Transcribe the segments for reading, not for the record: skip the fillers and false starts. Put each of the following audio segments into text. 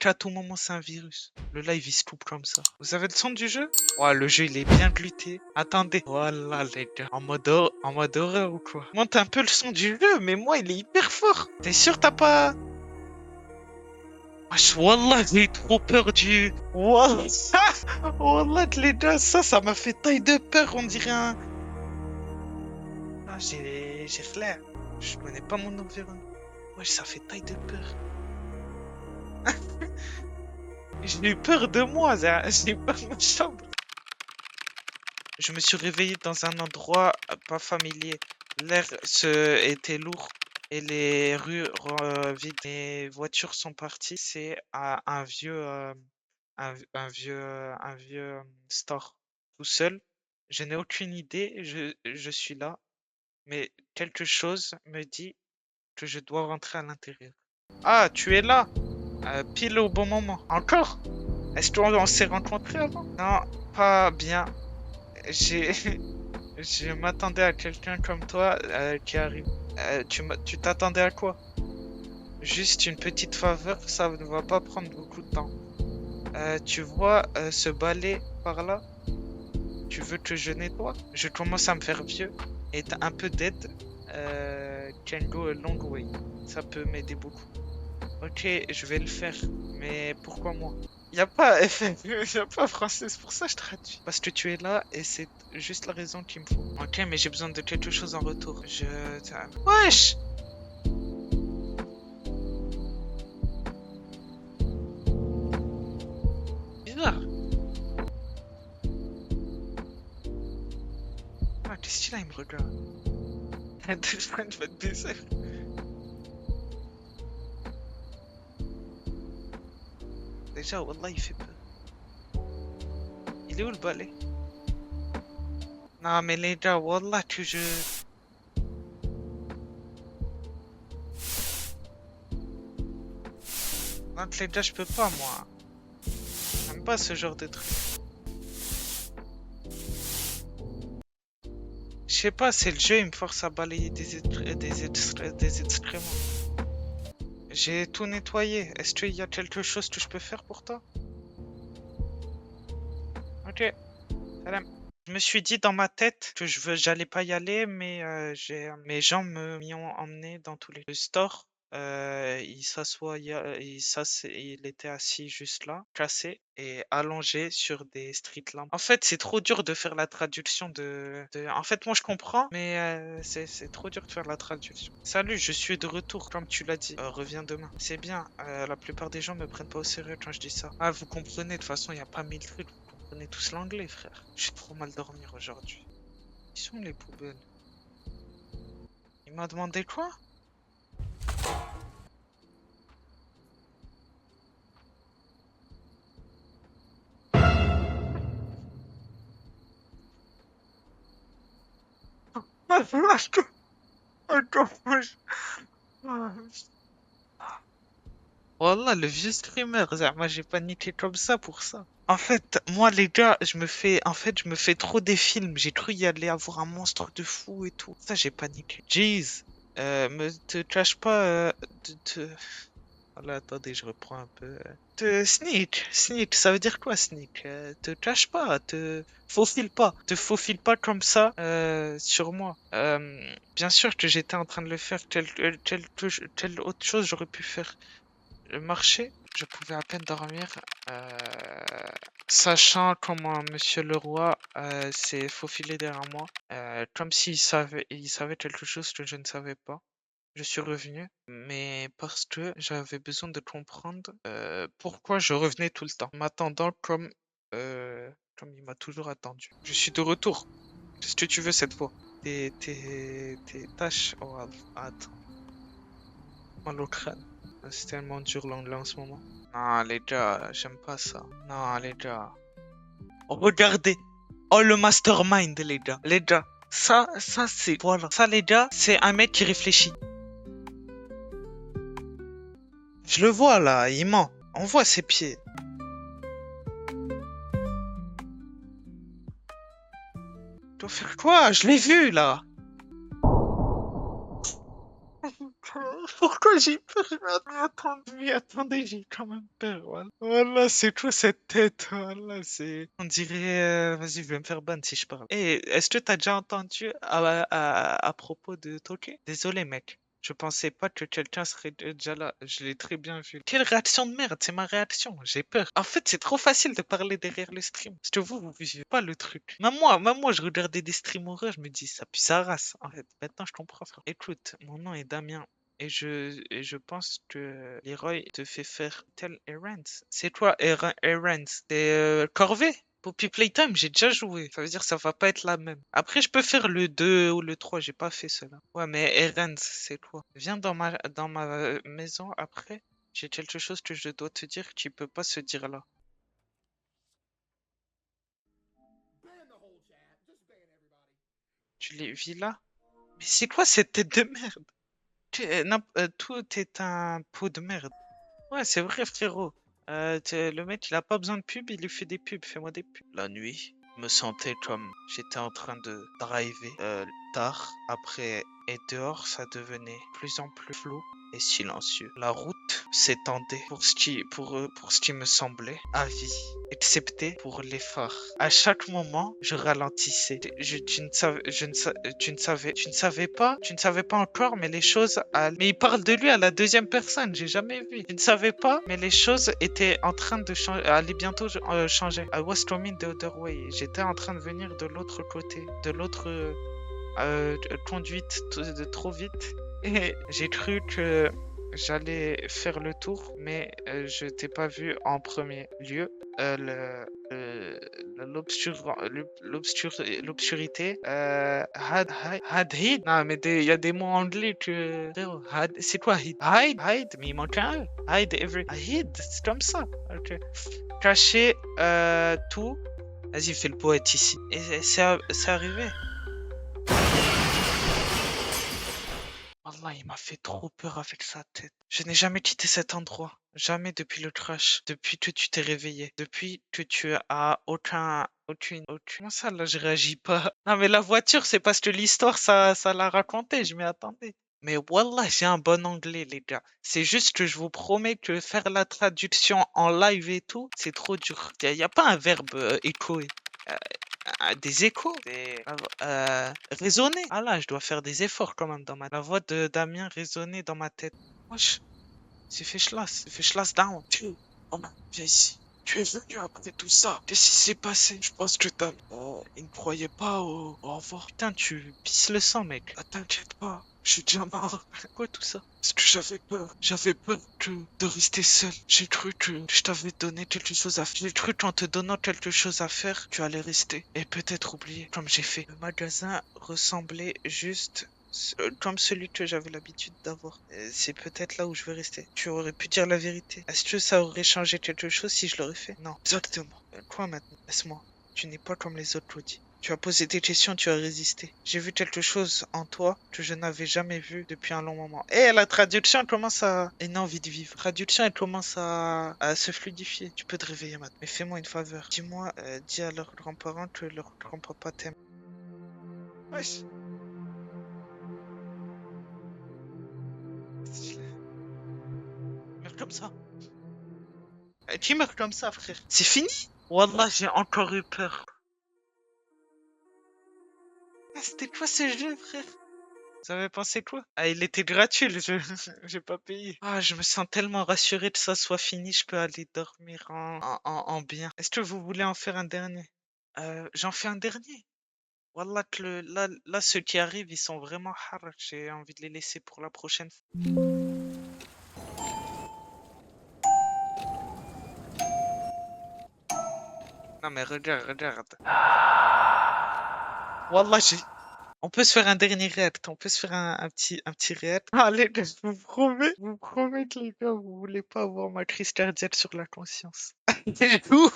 qu'à tout moment c'est un virus. Le live il se coupe comme ça. Vous avez le son du jeu? Ouais, le jeu il est bien gluté. Attendez. Voilà les gars. En mode horreur ou quoi? Monte un peu le son du jeu, mais moi il est hyper fort. T'es sûr t'as pas... Wesh, Wallah, j'ai trop peur du... Wallah, Wallah les gars, ça m'a fait taille de peur, on dirait un... Ah, j'ai flair. Je connais pas mon environnement. Wesh, ça fait taille de peur. J'ai eu peur de moi, j'ai eu peur de ma chambre. Je me suis réveillé dans un endroit pas familier. L'air était lourd et les rues vides. Les voitures sont parties. C'est un vieux, un vieux store tout seul. Je n'ai aucune idée. Je suis là, mais quelque chose me dit que je dois rentrer à l'intérieur. Ah, tu es là, pile au bon moment. Encore? Est-ce qu'on s'est rencontrés avant? Non, pas bien. J'ai, je m'attendais à quelqu'un comme toi qui arrive. Tu t'attendais à quoi? Juste une petite faveur, ça ne va pas prendre beaucoup de temps. Tu vois ce balai par là? Tu veux que je nettoie? Je commence à me faire vieux et t'as un peu d'aide. Can go a long way. Ça peut m'aider beaucoup. Ok, je vais le faire. Mais pourquoi moi? Y a pas y a pas français, c'est pour ça que je traduis. Parce que tu es là et c'est juste la raison qu'il me faut. Ok, mais j'ai besoin de quelque chose en retour. Wesh! Bizarre. Ah, qu'est-ce qu'il a, il me regarde. Je vais te baiser. Déjà, Wallah, il fait peur. Il est où le balai? Non, mais les gars, Wallah, que je... Non, les gars, je peux pas, moi. J'aime pas ce genre de truc. Je sais pas, c'est le jeu, il me force à balayer des excréments. J'ai tout nettoyé. Est-ce qu'il y a quelque chose que je peux faire pour toi? Ok, salam. Je me suis dit dans ma tête que j'allais pas y aller, mais mes gens m'y ont emmené dans tous les... Le store, il s'assoit, il était assis juste là, cassé et allongé sur des street lamps. En fait, c'est trop dur de faire la traduction En fait, moi je comprends, mais c'est trop dur de faire la traduction. Salut, je suis de retour, comme tu l'as dit. Reviens demain. C'est bien, la plupart des gens me prennent pas au sérieux quand je dis ça. Ah, vous comprenez, de toute façon, il n'y a pas mille trucs. On est tous l'anglais, frère. J'ai trop mal dormir aujourd'hui. Ils sont les poubelles. Il m'a demandé quoi? Wallah, le vieux streamer, moi j'ai paniqué comme ça pour ça. En fait, moi les gars, je me fais trop des films. J'ai cru y aller avoir un monstre de fou et tout. Ça, j'ai paniqué. Jeez, te cache pas Voilà, attendez, je reprends un peu. Sneak, ça veut dire quoi sneak? Te cache pas, te faufile pas comme ça sur moi. Bien sûr que j'étais en train de le faire. Quelle autre chose j'aurais pu faire? Le marché, je pouvais à peine dormir, sachant comment Monsieur Leroy s'est faufilé derrière moi, comme il savait quelque chose que je ne savais pas. Je suis revenu, mais parce que j'avais besoin de comprendre pourquoi je revenais tout le temps, m'attendant comme il m'a toujours attendu. Je suis de retour. Qu'est-ce que tu veux cette fois? Tes tâches. Oh, attends. Mal au crâne. C'est tellement dur l'anglais en ce moment. Non, les gars, j'aime pas ça. Non, les gars. Oh, regardez. Oh, le mastermind, les gars. Les gars, ça, c'est... Voilà. Ça, les gars, c'est un mec qui réfléchit. Je le vois, là, il ment. On voit ses pieds. Il doit faire quoi? Je l'ai vu, là. Pourquoi j'ai peur? Mais attendez, j'ai quand même peur. Voilà, voilà, c'est quoi cette tête? Voilà, c'est. On dirait. Vas-y, je vais me faire ban si je parle. Eh, est-ce que t'as déjà entendu à propos de Toki? Désolé, mec. Je pensais pas que quelqu'un serait déjà là. Je l'ai très bien vu. Quelle réaction de merde, c'est ma réaction. J'ai peur. En fait, c'est trop facile de parler derrière le stream. Parce que vous vivez pas le truc. Même moi, je regardais des streams horreurs, je me dis, ça pue sa race. En fait, maintenant, je comprends, frère. Écoute, mon nom est Damien. Et je pense que Leroy te fait faire tel errands. C'est quoi errands? C'est corvée? Poppy Playtime, j'ai déjà joué. Ça veut dire que ça va pas être la même. Après, je peux faire le 2 ou le 3, j'ai pas fait cela. Ouais, mais errands, c'est quoi? Viens dans ma maison après. J'ai quelque chose que je dois te dire que tu peux pas se dire là. Tu les vis là? Mais c'est quoi cette tête de merde? Tout est un pot de merde. Ouais, c'est vrai, frérot. Le mec, il a pas besoin de pub, il lui fait des pubs. Fais-moi des pubs. La nuit, je me sentais comme j'étais en train de driver tard. Après, et dehors, ça devenait de plus en plus flou et silencieux. La route s'étendait pour ce qui me semblait à vie, excepté pour les phares. À chaque moment, je ralentissais. Tu ne savais pas encore, mais les choses mais il parle de lui à la deuxième personne, j'ai jamais vu. Tu ne savais pas, mais les choses étaient en train de changer, allaient bientôt changer. I was coming the other way. J'étais en train de venir de l'autre côté, de l'autre conduite de trop vite. Et j'ai cru que j'allais faire le tour, mais je t'ai pas vu en premier lieu. L'obscurité had hid. Non, mais il y a des mots anglais que. Frérot, c'est quoi hid? Hide, mais il manque un E. Hid, c'est comme ça. Ok. Cacher tout. Vas-y, fais le poète ici. Et c'est arrivé. Wallah, il m'a fait trop peur avec sa tête. Je n'ai jamais quitté cet endroit. Jamais depuis le crash. Depuis que tu t'es réveillé. Depuis que tu as Comment ça, là, je réagis pas? Non, mais la voiture, c'est parce que l'histoire, ça l'a raconté. Je m'y attendais. Mais Wallah, j'ai un bon anglais, les gars. C'est juste que je vous promets que faire la traduction en live et tout, c'est trop dur. Il n'y a pas un verbe échoer. Euh, des échos, résonner. Ah là, je dois faire des efforts quand même dans ma. La voix de Damien résonnait dans ma tête. Wesh, c'est fait schlass down. Oh man, viens ici. Tu es venu après tout ça. Qu'est-ce qui s'est passé? Je pense que il ne croyait pas au revoir. Putain, tu pisses le sang, mec. Ah, t'inquiète pas. Je suis déjà mort. Quoi tout ça? Parce que j'avais peur. J'avais peur de rester seul. J'ai cru que je t'avais donné quelque chose à faire. J'ai cru qu'en te donnant quelque chose à faire, tu allais rester. Et peut-être oublier, comme j'ai fait. Le magasin ressemblait juste comme celui que j'avais l'habitude d'avoir. C'est peut-être là où je vais rester. Tu aurais pu dire la vérité. Est-ce que ça aurait changé quelque chose si je l'aurais fait? Non. Exactement. Quoi maintenant? Laisse-moi. Tu n'es pas comme les autres, Claudie. Tu as posé des questions, tu as résisté. J'ai vu quelque chose en toi que je n'avais jamais vu depuis un long moment. Et la traduction elle commence à... une envie de vivre. La traduction elle commence à se fluidifier. Tu peux te réveiller maintenant. Mais fais-moi une faveur. Dis-moi, dis à leurs grands-parents que leurs grands-papas t'aiment. Wesh. Meurs comme ça. Tu meurs comme ça, frère. C'est fini? Wallah, j'ai encore eu peur. Ah, c'était quoi ce jeu, frère? Vous avez pensé quoi? Ah, il était gratuit le jeu. J'ai pas payé. Ah, je me sens tellement rassuré que ça soit fini. Je peux aller dormir en bien. Est-ce que vous voulez en faire un dernier? J'en fais un dernier. Wallah, là, ceux qui arrivent, ils sont vraiment hard. J'ai envie de les laisser pour la prochaine fois. Non, mais regarde, regarde. Wallah, on peut se faire un dernier react, on peut se faire un petit react. Allez, je vous promets que les gars, vous voulez pas avoir ma crise cardiaque sur la conscience. Vous,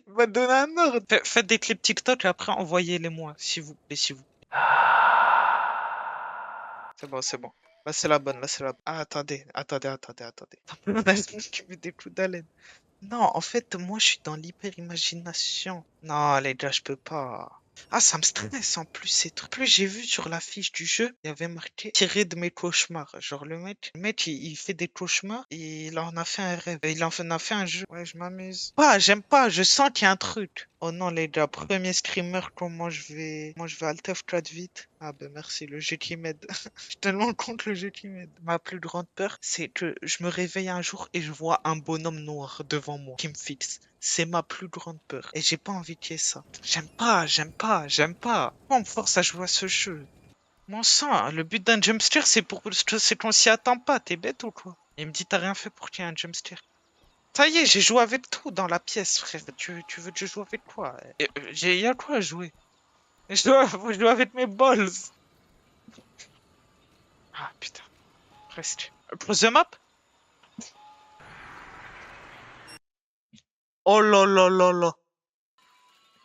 va donner un ordre. Faites des clips TikTok et après envoyez-les-moi, s'il vous plaît, s'il vous plaît. C'est bon, c'est bon. Là, c'est la bonne, là, c'est la bonne. Ah, attendez. On a qui met des coups d'haleine. Non, en fait, moi, je suis dans l'hyper-imagination. Non, les gars, je peux pas. Ah, ça me stresse en plus ces trucs. Plus j'ai vu sur la fiche du jeu, il y avait marqué tiré de mes cauchemars. Genre le mec il fait des cauchemars et il en a fait un rêve. Et il en a fait un jeu. Ouais, je m'amuse. Pas, j'aime pas, je sens qu'il y a un truc. Oh non les gars, premier streamer, comment je vais alt F4 vite. Ah ben merci, le jeu qui m'aide. Je suis tellement contre le jeu qui m'aide. Ma plus grande peur, c'est que je me réveille un jour et je vois un bonhomme noir devant moi qui me fixe. C'est ma plus grande peur. Et j'ai pas envie qu'il y ait ça. J'aime pas, j'aime pas, j'aime pas. Pourquoi on me force à jouer à ce jeu? Mon sang, le but d'un jumpscare, c'est qu'on s'y attend pas. T'es bête ou quoi? Il me dit, t'as rien fait pour qu'il y ait un jumpscare. Ça y est, j'ai joué avec tout dans la pièce, frère. Tu veux que je joue avec quoi? Y a quoi à jouer? Je dois avec mes balls. Ah, putain, presque. Close the map? Oh là là là là.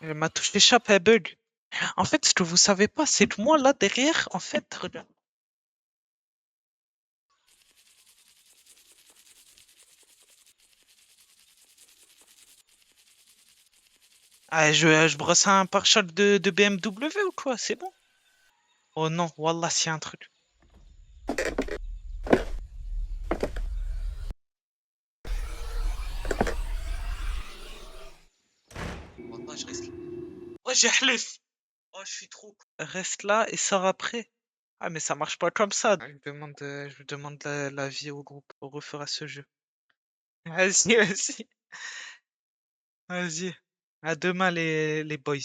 Ma touche d'échappe, elle bug. En fait, ce que vous savez pas, c'est que moi, là, derrière, en fait, regarde. Ah, je brosse un pare-choc de BMW ou quoi? C'est bon? Oh non, Wallah, c'est un truc. Wallah, je reste là. Oh, j'ai halef. Oh, je suis trop con. Reste là et sors après. Ah, mais ça marche pas comme ça. Je demande la vie au groupe. On refera ce jeu. Vas-y, vas-y. Vas-y. À demain, les boys.